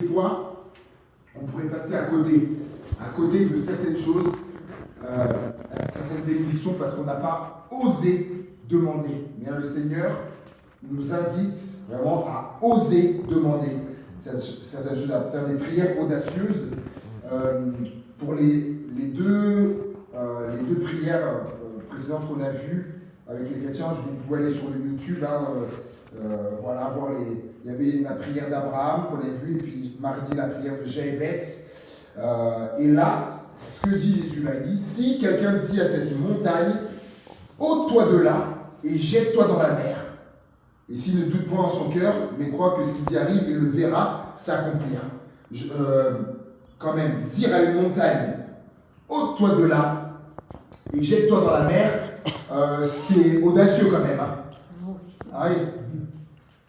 Des fois, on pourrait passer à côté de certaines choses, certaines bénédictions, parce qu'on n'a pas osé demander. Mais là, le Seigneur nous invite vraiment à oser demander certaines choses, à faire des prières audacieuses. Pour les deux prières précédentes qu'on a vues avec les chrétiens, vous pouvez aller sur le YouTube, voilà, voir il y avait la prière d'Abraham qu'on a vue, et puis mardi la prière de Jaébès. Et là, ce que dit Jésus là, il dit, si quelqu'un dit à cette montagne, ôte-toi de là et jette-toi dans la mer. Et s'il ne doute point en son cœur, mais croit que ce qu'il dit arrive, il le verra s'accomplir. Quand même, dire à une montagne, ôte-toi de là et jette-toi dans la mer, c'est audacieux quand même. Hein. Ah oui.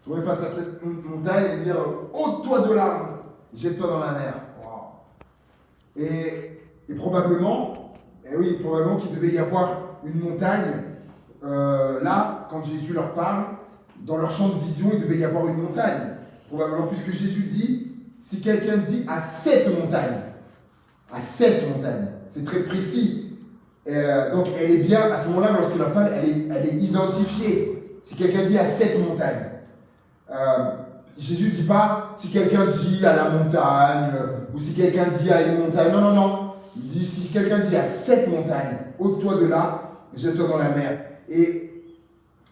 Tu vois, face à cette montagne et dire, ôte-toi de là, jette-toi dans la mer. Wow. Et probablement, qu'il devait y avoir une montagne. Là, quand Jésus leur parle, dans leur champ de vision, il devait y avoir une montagne. Probablement, puisque Jésus dit, si quelqu'un dit à cette montagne, c'est très précis. Donc elle est bien, à ce moment-là, lorsqu'il leur parle, elle est identifiée. Si quelqu'un dit à cette montagne, Jésus ne dit pas si quelqu'un dit à la montagne, ou si quelqu'un dit à une montagne. Non. Il dit si quelqu'un dit à cette montagne, ôte-toi de là, jette-toi dans la mer. Et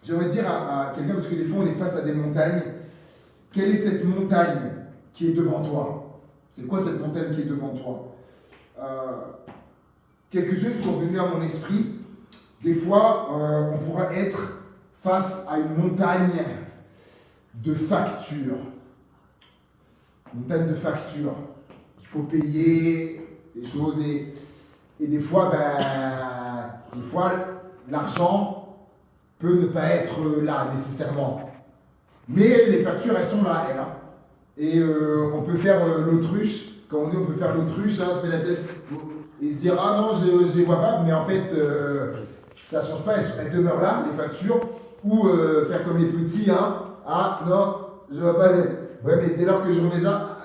j'aimerais dire à quelqu'un, parce que des fois on est face à des montagnes, quelle est cette montagne qui est devant toi? C'est quoi cette montagne qui est devant toi? Quelques-unes sont venues à mon esprit. Des fois, on pourra être face à une montagne de factures. Montagne de factures. Il faut payer des choses et des fois, l'argent peut ne pas être là nécessairement. Mais les factures, elles sont là, elles. Hein. Et on peut faire l'autruche. Quand on dit on peut faire l'autruche, hein, se met la tête et se dire ah non, je les vois pas, mais en fait, ça ne change pas, elles demeurent là, les factures. Ou faire comme les petits, hein. Ah non, je ne vois pas les. Ouais, mais dès lors que je remets ça,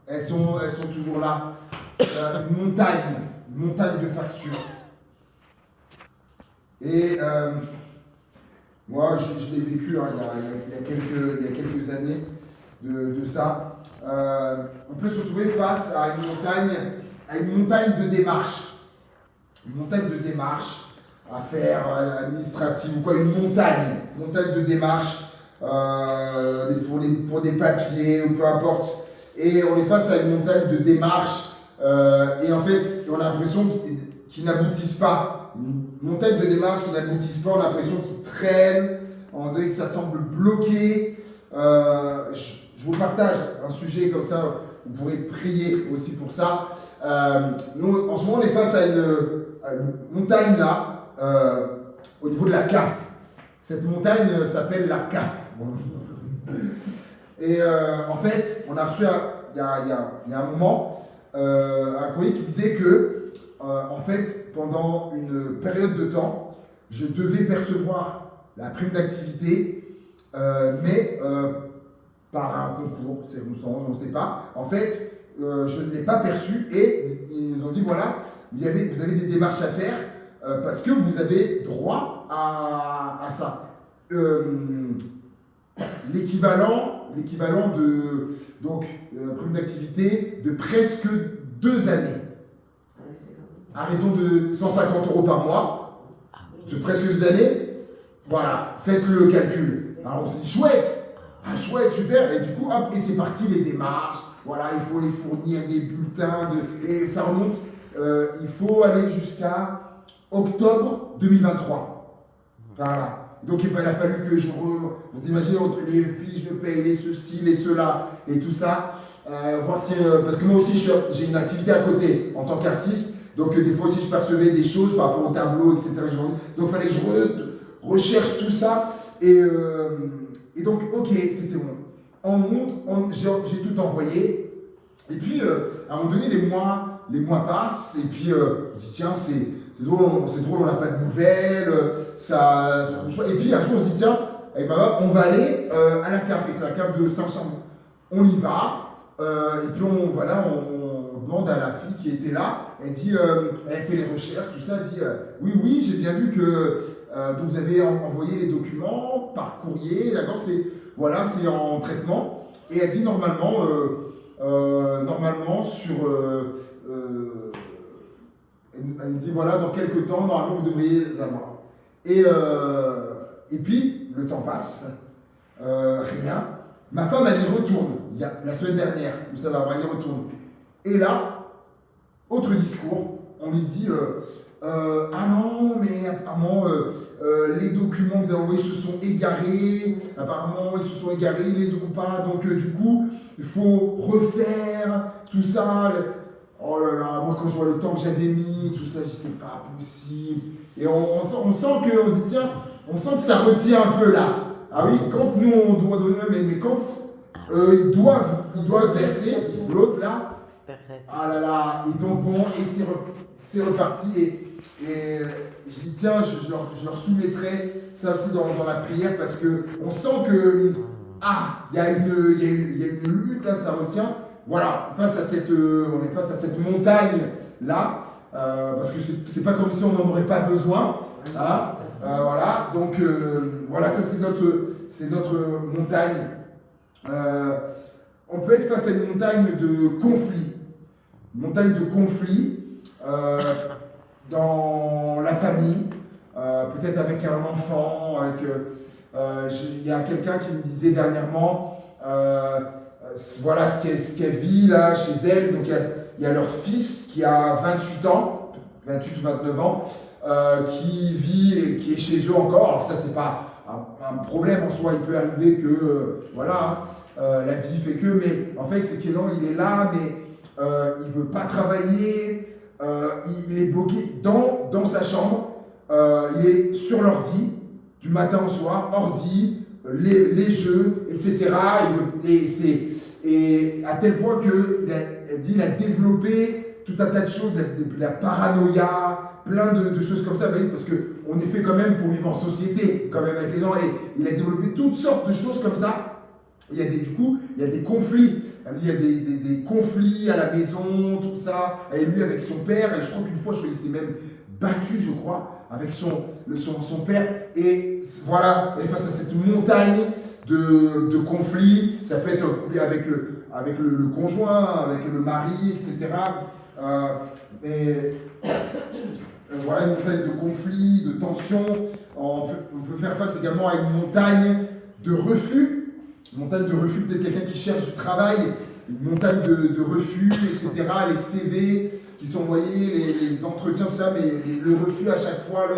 elles sont toujours là. Une montagne de factures. Et moi, je l'ai vécu hein, il y a quelques années de ça. On peut se retrouver face à une montagne de démarches. Une montagne de démarches à faire administrative ou quoi, une montagne de démarches pour des papiers ou peu importe. Et on est face à une montagne de démarches et en fait, on a l'impression qu'ils n'aboutissent pas. Une montagne de démarches qui n'aboutissent pas, on a l'impression qu'ils traînent, on dirait que ça semble bloqué. Je vous partage un sujet comme ça, vous pourrez prier aussi pour ça. Nous, en ce moment, on est face à une montagne là, au niveau de la CAF. Cette montagne s'appelle la CAF. Et en fait, on a reçu il y a un moment un courrier qui disait que en fait, pendant une période de temps, je devais percevoir la prime d'activité, mais par un concours, on ne sait pas. En fait, je ne l'ai pas perçu et ils nous ont dit voilà, vous avez des démarches à faire parce que vous avez droit à ça. L'équivalent de prime d'activité de presque 2 années. À raison de 150 € par mois, de presque 2 années, voilà, faites le calcul. Alors on s'est dit chouette, super, et du coup, hop, et c'est parti les démarches, voilà, il faut les fournir des bulletins, et ça remonte, il faut aller jusqu'à octobre 2023. Voilà. Donc il a fallu que vous imaginez entre les fiches de paye, les ceci, les cela, et tout ça, voir si, parce que moi aussi j'ai une activité à côté en tant qu'artiste, donc des fois aussi je percevais des choses par rapport au tableau, etc. Donc il fallait que je recherche tout ça, et donc ok, c'était bon. J'ai tout envoyé, et puis à un moment donné les mois passent, et puis je dis tiens c'est drôle, on n'a pas de nouvelles, ça bouge pas. Et puis un jour on se dit tiens, avec ma maman, on va aller à la cave, et c'est la cave de Saint-Chamond. On y va, Et puis on demande à la fille qui était là, elle dit, elle fait les recherches, tout ça, elle dit, oui, j'ai bien vu que donc vous avez envoyé les documents par courrier, d'accord, c'est en traitement. Et elle dit normalement elle me dit voilà, dans quelques temps, normalement vous devriez les avoir. Et puis, le temps passe, rien. Ma femme, elle y retourne, la semaine dernière, vous savez, elle y retourne. Et là, autre discours, on lui dit ah non, mais apparemment, les documents que vous avez envoyés se sont égarés, apparemment, ils se sont égarés, ils ne les ont pas, donc du coup, il faut refaire tout ça. Oh là là, moi quand je vois le temps que j'avais mis, tout ça, je dis c'est pas possible. Et on sent que ça retient un peu là. Ah oui, quand nous on doit donner, mais quand ils doivent verser, l'autre là, ah là là, et donc bon, et c'est reparti. Et je dis tiens, je leur soumettrai ça aussi dans la prière parce qu'on sent que, il y a une lutte là, ça retient. Voilà, on est face à cette montagne là, parce que c'est pas comme si on n'en aurait pas besoin. Hein, voilà, donc voilà, ça c'est notre montagne. On peut être face à une montagne de conflit. Une montagne de conflit dans la famille, peut-être avec un enfant, il y a quelqu'un qui me disait dernièrement, voilà ce qu'elle vit là chez elle. Donc il y a leur fils qui a 28 ans, 28 ou 29 ans, qui vit et qui est chez eux encore. Alors ça c'est pas un problème en soi, il peut arriver que la vie fait que, mais en fait c'est que non, il est là, mais il veut pas travailler, il est bloqué dans sa chambre, il est sur l'ordi du matin au soir, ordi, les jeux, etc. Et à tel point qu'il a développé tout un tas de choses, de la paranoïa, plein de choses comme ça, parce qu'on est fait quand même pour vivre en société, quand même avec les gens, et il a développé toutes sortes de choses comme ça. Il y a des conflits. Il y a des conflits à la maison, tout ça, et lui avec son père, et je crois qu'une fois, il s'était même battu, je crois, avec son père, et voilà, elle est face à cette montagne de conflits. Ça peut être avec le conjoint, avec le mari, etc. Voilà, une montagne de conflits, de tensions. On peut faire face également à une montagne de refus. Une montagne de refus, peut-être quelqu'un qui cherche du travail, une montagne de refus, etc. Les CV qui sont envoyés, les entretiens, tout ça, mais le refus à chaque fois.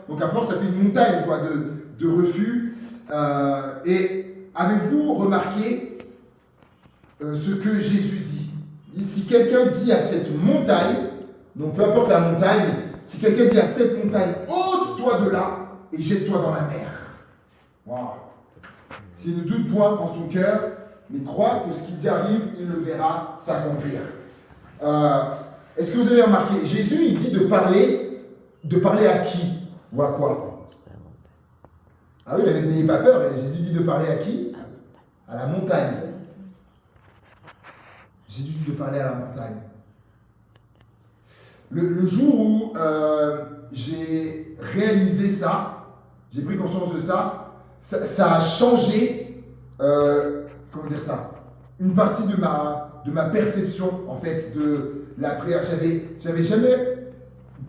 Donc à force, ça fait une montagne quoi, de refus. Et avez-vous remarqué ce que Jésus dit? Si quelqu'un dit à cette montagne, donc peu importe la montagne, si quelqu'un dit à cette montagne, ôte-toi de là et jette-toi dans la mer. Wow. S'il ne doute point en son cœur, mais croit que ce qui dit arrive, il le verra s'accomplir. Est-ce que vous avez remarqué, Jésus, il dit de parler à qui ou à quoi? Ah oui, n'ayez pas peur, Jésus dit de parler à qui? À la montagne. Jésus dit de parler à la montagne. Le jour où j'ai réalisé ça, j'ai pris conscience de ça, ça a changé, comment dire ça, une partie de ma perception, en fait, de la prière. J'avais jamais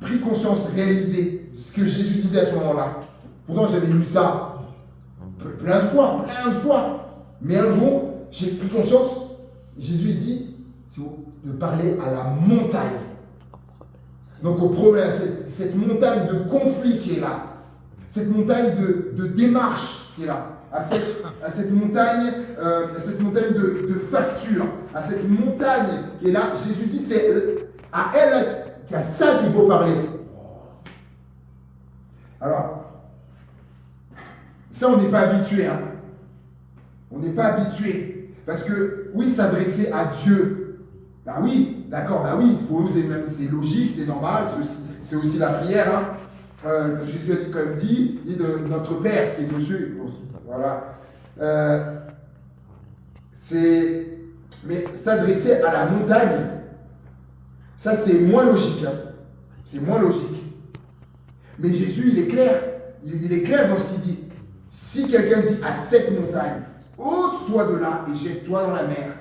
pris conscience, réalisé ce que Jésus disait à ce moment-là. Pourtant, j'avais lu ça plein de fois. Mais un jour, j'ai pris conscience, Jésus dit, c'est de parler à la montagne. Donc au problème, cette montagne de conflit qui est là, cette montagne de démarche qui est là, à cette montagne de facture, à cette montagne qui est là, Jésus dit c'est à elle qu'il y a ça qu'il faut parler. Alors, ça on n'est pas habitué, hein. On n'est pas habitué. Parce que oui, s'adresser à Dieu, ben oui, d'accord, ben oui, pour eux c'est logique, c'est normal, c'est aussi la prière, hein. Jésus a dit, comme dit de notre Père qui est aux cieux. Voilà. Mais s'adresser à la montagne, ça c'est moins logique. Hein. C'est moins logique. Mais Jésus, il est clair. Il est clair dans ce qu'il dit. Si quelqu'un dit à cette montagne, ôte-toi de là et jette-toi dans la mer.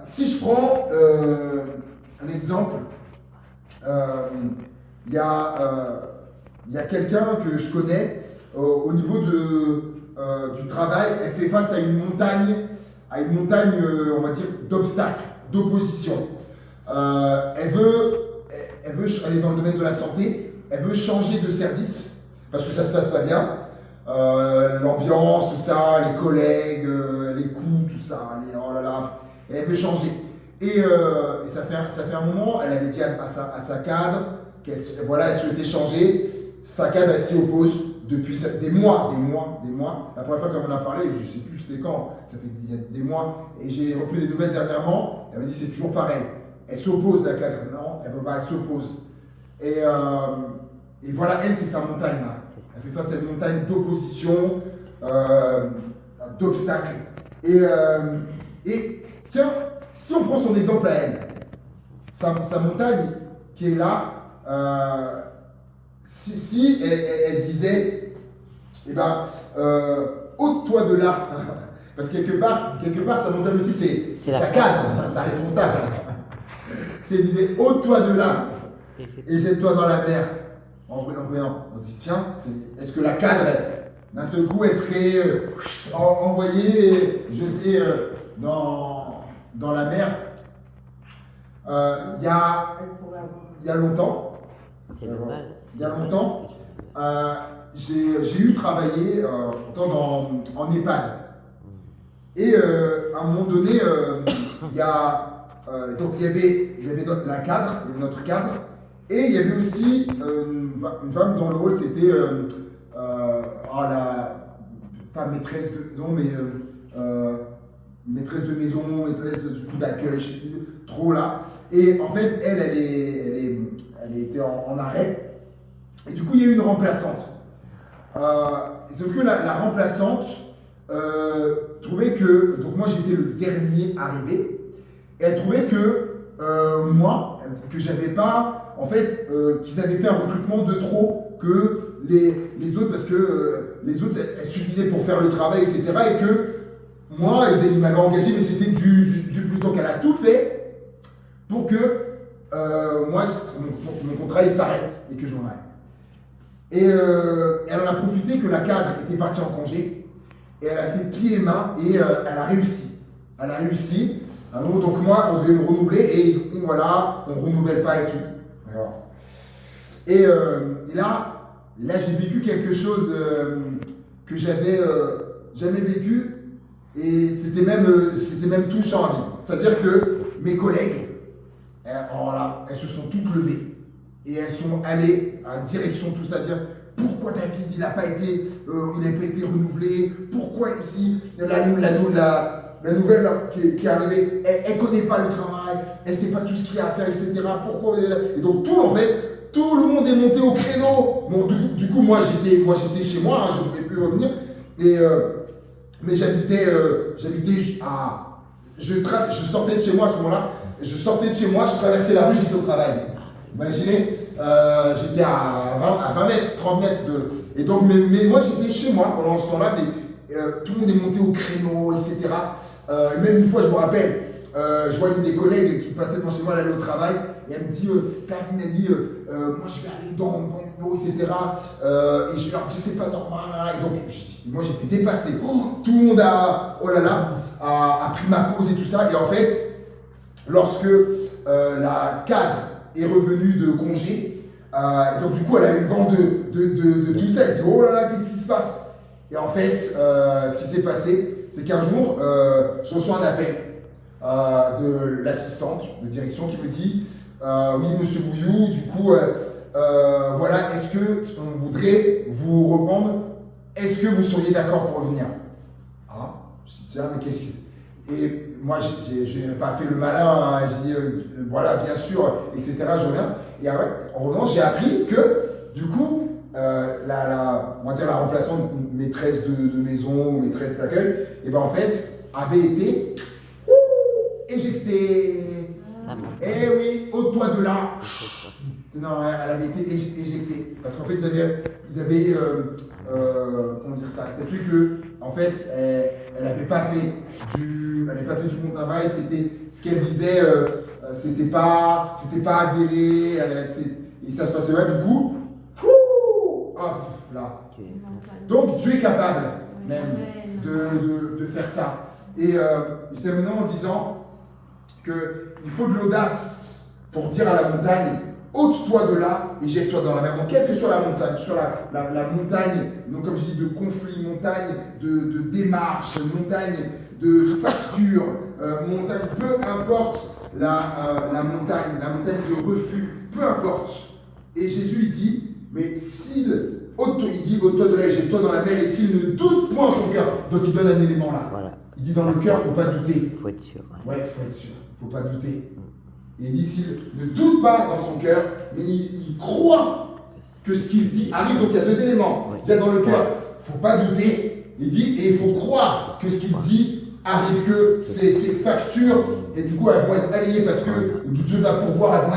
Si je prends un exemple, il y a quelqu'un que je connais au niveau du travail. Elle fait face à une montagne, on va dire, d'obstacles, d'opposition. Elle est dans le domaine de la santé, elle veut changer de service parce que ça ne se passe pas bien. L'ambiance, tout ça, les collègues, les coups, tout ça, oh là là, et elle veut changer. Et ça fait un moment, elle avait dit à sa cadre qu'elle souhaitait changer. Sa cadre, elle s'y oppose depuis des mois. La première fois qu'on en a parlé, je ne sais plus c'était quand, ça fait des mois, et j'ai repris des nouvelles dernièrement, elle m'a dit c'est toujours pareil. Elle s'oppose, la cadre, non, elle ne veut pas, elle s'oppose. Et voilà, elle, c'est sa montagne là. Elle fait face à une montagne d'opposition, d'obstacles. Et tiens, si on prend son exemple à elle, sa montagne qui est là, si elle disait, eh ben, ôte-toi de là, parce que quelque part, sa montagne aussi, c'est sa cadre, sa responsable. Si elle disait, ôte-toi de là et jette-toi dans la mer. En voyant, on se dit, tiens, est-ce que la cadre, d'un seul coup, elle serait envoyée et jetée dans la mer? Il y a longtemps, j'ai eu travaillé en EHPAD. Et à un moment donné, il y avait notre cadre, et il y avait aussi une femme dont le rôle c'était pas maîtresse de maison, mais maîtresse de maison, maîtresse du coup d'accueil, je sais plus trop là. Et en fait, elle était en arrêt. Et du coup, il y a eu une remplaçante. Sauf que la remplaçante trouvait que, donc moi j'étais le dernier arrivé, et elle trouvait que moi, que j'avais pas, en fait, qu'ils avaient fait un recrutement de trop que les autres, parce que les autres, elles suffisaient pour faire le travail, etc. Et que moi, ils m'avaient engagé, mais c'était du plus. Donc elle a tout fait pour que moi, mon contrat il s'arrête et que je m'en aille. Et elle en a profité que la cadre était partie en congé, et elle a fait pieds et mains, et elle a réussi. Elle a réussi. Alors, donc moi, on devait me renouveler, et ils ont dit, voilà, on ne renouvelle pas et tout. Alors, et là, j'ai vécu quelque chose que j'avais jamais vécu, et c'était même touchant à vivre. C'est-à-dire que mes collègues, elles se sont toutes levées. Et elles sont allées en direction tout ça, dire pourquoi David il n'a pas été renouvelé, pourquoi ici la nouvelle qui est arrivée, elle ne connaît pas le travail, elle ne sait pas tout ce qu'il y a à faire, etc. Pourquoi et donc tout le monde est monté au créneau. Bon, du coup moi j'étais chez moi, hein, je ne pouvais plus revenir, mais j'habitais je sortais de chez moi à ce moment-là, je traversais la rue, j'étais au travail. Imaginez, j'étais à 20 mètres, 30 mètres de... Et donc, mais moi j'étais chez moi pendant ce temps-là, mais tout le monde est monté au créneau, etc. Même une fois, je me rappelle, je vois une des collègues qui passait devant chez moi, elle allait au travail, et elle me dit, Karine, elle dit, moi je vais aller dans le bureau, etc. Et je leur dis, c'est pas normal. Et donc, moi j'étais dépassé. Tout le monde a pris ma cause et tout ça. Et en fait, lorsque la cadre est revenue de congé, et donc du coup elle a eu vent de tout ça, elle s'est dit oh là là, qu'est-ce qui se passe? Et en fait, ce qui s'est passé, c'est qu'un jour, je reçois un appel de l'assistante de direction qui me dit oui monsieur Bouillou, du coup voilà, est-ce que on voudrait vous reprendre, est-ce que vous seriez d'accord pour revenir? Ah, je dis tiens, mais qu'est-ce qui se... Et moi, je n'ai pas fait le malin, hein, j'ai dit voilà, bien sûr, etc. Je reviens. Et après, en revanche, j'ai appris que, du coup, on va dire la remplaçante maîtresse de maison, maîtresse d'accueil, et ben en fait, avait été éjectée. Eh oui, ôte-toi de là. Non, elle avait été éjectée. Parce qu'en fait, ils avaient comment dire ça? C'était que, en fait, elle n'avait pas fait du bon travail. C'était ce qu'elle disait, c'était pas avéré. Et ça se passait mal du coup. Hop, là. Donc Dieu est capable même de faire ça. Et je termine en disant qu'il faut de l'audace pour dire à la montagne, ôte-toi de là et jette-toi dans la mer. Donc, quelle que soit la montagne, sur la montagne, donc comme je dis, de conflit, montagne de démarche, montagne de facture, montagne, peu importe la montagne de refus, peu importe. Et Jésus il dit, mais il dit ôte-toi de là et jette-toi dans la mer, et s'il ne doute point en son cœur, donc il donne un élément là. Voilà. Il dit dans le cœur, il ne faut pas douter. Il faut être sûr. Ouais, il faut être sûr. Il ne faut pas douter. Et il dit s'il ne doute pas dans son cœur, mais il croit que ce qu'il dit arrive. Donc il y a deux éléments. Il y a dans le cœur, il ne faut pas douter. Il dit, et il faut croire que ce qu'il dit arrive, que ces factures, et du coup elles vont être balayées parce que Dieu va pourvoir, elles vont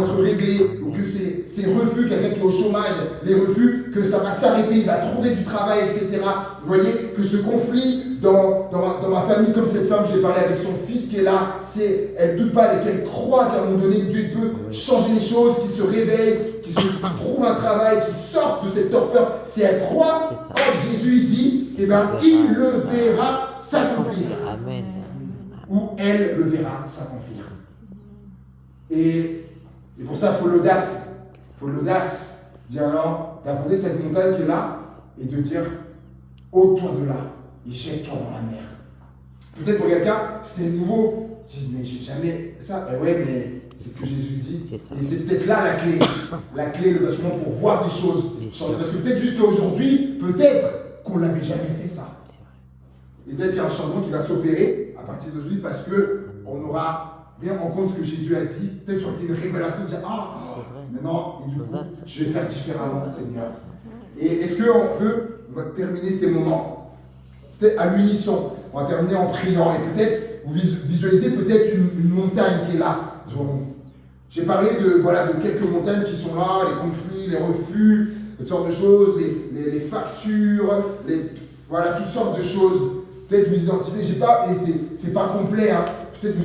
être réglées, ou que ces refus, quelqu'un qui est au chômage, les refus, que ça va s'arrêter, il va trouver du travail, etc. Vous voyez, que ce conflit dans ma famille, comme cette femme, j'ai parlé avec son fils qui est là, elle ne doute pas et qu'elle croit qu'à un moment donné, Dieu peut changer les choses, qu'il se réveille, qu'il trouve un travail, qu'il sorte de cette torpeur. Si elle croit, Jésus il dit, eh ben, il le verra s'accomplir. Amen. Ou elle le verra s'accomplir. Et pour ça, il faut l'audace. Il faut l'audace, dire non, d'affronter cette montagne qui est là et de dire, ôte-toi de là et jette-toi dans la mer. Peut-être pour quelqu'un, c'est nouveau. Tu dis, mais j'ai jamais ça. Eh ouais, mais c'est ce que Jésus dit. Et c'est peut-être là la clé. La clé, le basculement pour voir des choses changer. Parce que peut-être jusqu'à aujourd'hui, peut-être qu'on n'avait jamais fait ça. Et peut-être qu'il y a un changement qui va s'opérer à partir d'aujourd'hui parce qu'on aura bien en compte ce que Jésus a dit. Peut-être sur une révélation de dire maintenant, et du coup, je vais faire différemment, Seigneur. Et est-ce on va terminer ces moments peut-être à l'unisson, on va terminer en priant et peut-être vous visualisez peut-être une montagne qui est là. J'ai parlé de quelques montagnes qui sont là, les conflits, les refus, toutes sortes de choses, les factures, toutes sortes de choses. Peut-être vous identifiez, et c'est pas complet, hein. Peut-être vous